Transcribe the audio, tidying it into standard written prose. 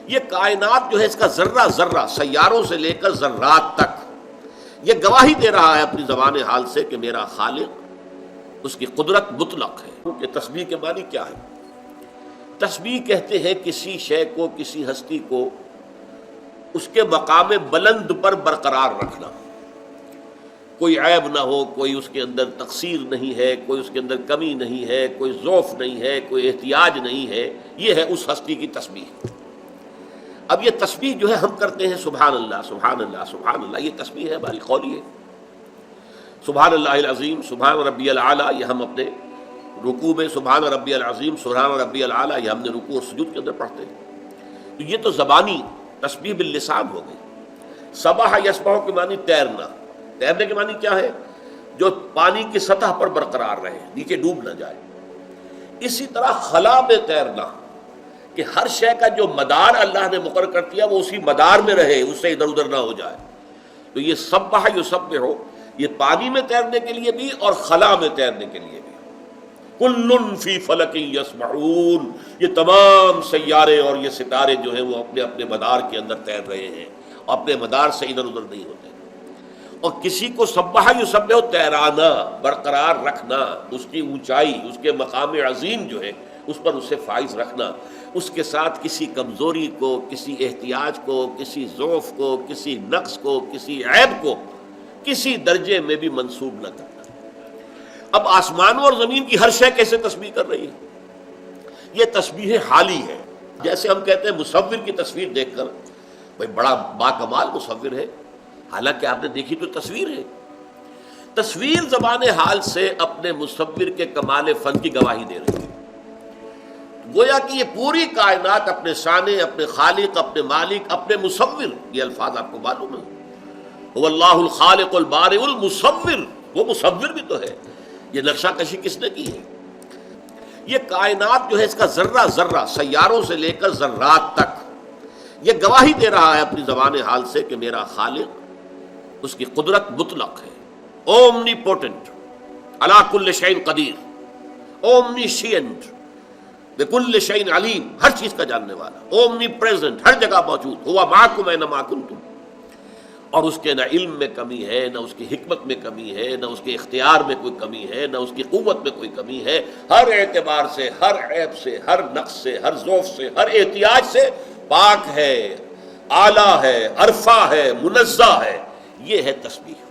یہ کائنات جو ہے اس کا ذرہ ذرہ سیاروں سے لے کر ذرات تک یہ گواہی دے رہا ہے اپنی زبان حال سے کہ میرا خالق، اس کی قدرت مطلق ہے۔ کہ تسبیح کے معنی کیا ہے؟ تسبیح کہتے ہیں کسی شے کو، کسی ہستی کو اس کے مقام بلند پر برقرار رکھنا، کوئی عیب نہ ہو، کوئی اس کے اندر تقصیر نہیں ہے، کوئی اس کے اندر کمی نہیں ہے، کوئی ضعف نہیں ہے، کوئی احتیاج نہیں ہے، یہ ہے اس ہستی کی تسبیح۔ اب یہ تسبیح جو ہے ہم کرتے ہیں سبحان اللہ سبحان اللہ سبحان اللہ، یہ تسبیح ہے، ہماری قولی ہے۔ سبحان اللہ العظیم، سبحان ربی العلیٰ، یہ ہم اپنے رکوع میں سبحان ربی العظیم سبحان ربی العلیٰ یہ ہم نے رکوع اور سجود کے اندر پڑھتے ہیں۔ تو یہ تو زبانی تسبیح باللسان ہو گئی۔ سبح یسبح کے معنی تیرنا، تیرنے کے معنی کیا ہے؟ جو پانی کی سطح پر برقرار رہے، نیچے ڈوب نہ جائے۔ اسی طرح خلا میں تیرنا، کہ ہر شے کا جو مدار اللہ نے مقرر کر دیا وہ اسی مدار میں رہے، اس سے ادھر ادھر نہ ہو جائے۔ تو یہ سبح یسبح، یہ پانی میں تیرنے کے لیے بھی اور خلا میں تیرنے کے لیے بھی۔ کل فی فلک یسبحون، یہ تمام سیارے اور یہ ستارے جو ہیں وہ اپنے اپنے مدار کے اندر تیر رہے ہیں، اپنے مدار سے ادھر ادھر نہیں ہوتے۔ اور کسی کو سبح یسبح تیرانا، برقرار رکھنا، اس کی اونچائی، اس کے مقام عظیم جو ہے اس پر اسے فائز رکھنا، اس کے ساتھ کسی کمزوری کو، کسی احتیاج کو، کسی ضعف کو، کسی نقص کو، کسی عیب کو کسی درجے میں بھی منسوب نہ کرنا۔ اب آسمانوں اور زمین کی ہر شے کیسے تسبیح کر رہی ہے؟ یہ تسبیح حالی ہے۔ جیسے ہم کہتے ہیں مصور کی تصویر دیکھ کر بھائی بڑا باکمال مصور ہے، حالانکہ آپ نے دیکھی تو تصویر ہے۔ تصویر زبان حال سے اپنے مصور کے کمال فن کی گواہی دے رہی ہے۔ گویا کہ یہ پوری کائنات اپنے صانع، اپنے خالق، اپنے مالک، اپنے مصور، یہ الفاظ آپ کو معلوم ہے، هو اللہ الخالق البارئ المصور، وہ مصور بھی تو ہے۔ یہ نقشہ کشی کس نے کی ہے؟ یہ کائنات جو ہے اس کا ذرہ ذرہ سیاروں سے لے کر ذرات تک یہ گواہی دے رہا ہے اپنی زبان حال سے کہ میرا خالق، اس کی قدرت مطلق ہے، اومنی پوٹنٹ، علی کل شیء قدیر، اومنیشینٹ، بکل شیء علیم، ہر چیز کا جاننے والا، اومنی پریزنٹ، ہر جگہ موجود، ہوا معکم اینما کنتم۔ اور اس کے نہ علم میں کمی ہے، نہ اس کی حکمت میں کمی ہے، نہ اس کے اختیار میں کوئی کمی ہے، نہ اس کی قوت میں کوئی کمی ہے، ہر اعتبار سے، ہر عیب سے، ہر نقص سے، ہر ضعف سے، ہر احتیاج سے پاک ہے، اعلیٰ ہے، عرفہ ہے، منزہ ہے۔ یہ ہے تسبیح۔